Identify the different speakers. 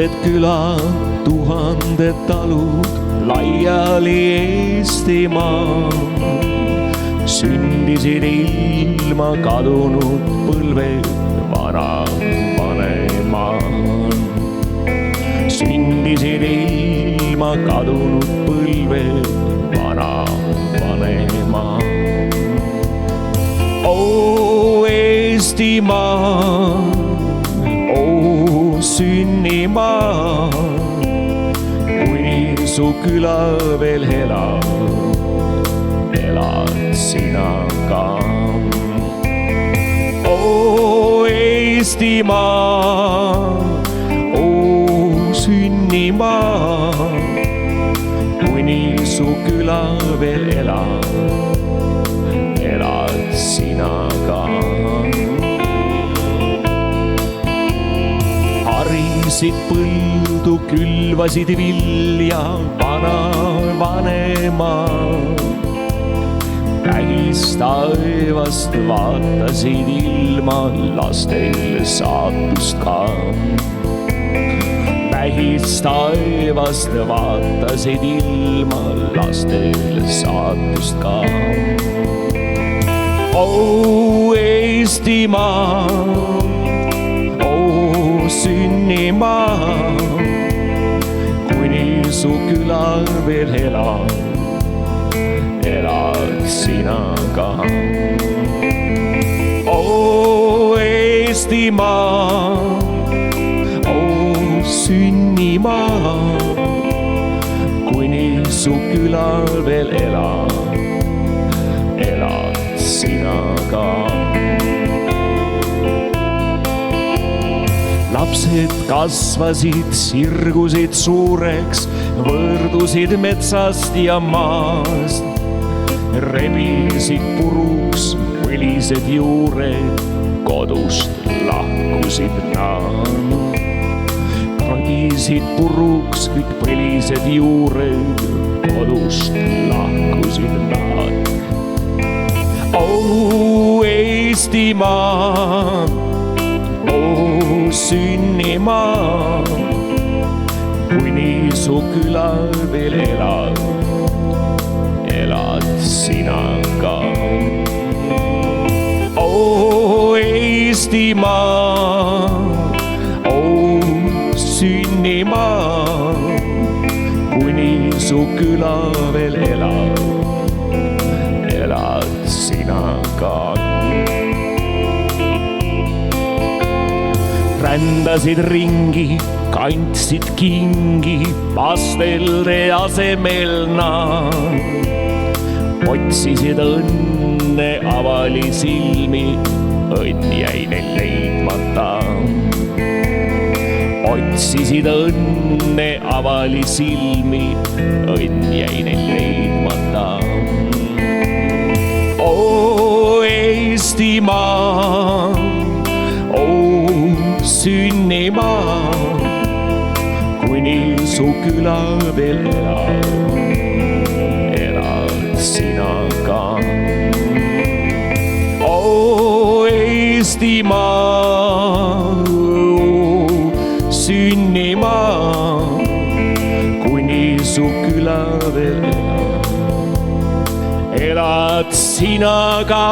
Speaker 1: Tuhanded külad, tuhanded talud laiali Eestimaa sündisid ilma kadunud põlved vanavanemaal. Sündisid ilma kadunud põlved vanavanemaal. Oo Eestimaa, oo sünnimaa, kuni su küla veel elab, elad sina ka. Oo Eestimaa, oo sünnimaa, kuni su küla veel elab, elad sina ka. Harisid põldu, külvasid vilja vanavanemaa. Tähistaevast vaatasid ilma lastel saatust ka. Tähistaevast vaatasid ilma lastel saatust ka. Oo Eestimaa, oo sünnimaa, kuni su küla veel elab, elad sina ka. Oo Eestimaa, oo sünnimaa, kuni su küla veel elab, elad sina ka. Lapsed kasvasid, sirgusid suureks, võrdusid metsast ja maast. Rebisid puruks põlised juured, kodust lahkusid nad. Krodisid puruks kõik põlised juured, kodust lahkusid nad. Oo Eestimaa, oo sünnimaa, kuni su küla veel elab, elad sina ka. Oo Eestimaa, oo sünnimaa, kuni su küla veel elab, elad sina ka. Rändasid ringi, kandsid kingi pastelde asemel nad. Otsisid õnne, avali silmi, õnn jäi neil leidmata. Otsisid õnne, avali silmi, õnn jäi neil leidmata. Oo Eestimaa, oo sünnimaa, kuni su küla veel elab, elad sina ka. Oo Eestimaa, oo sünnimaa, kuni su küla veel elab, elad sina ka.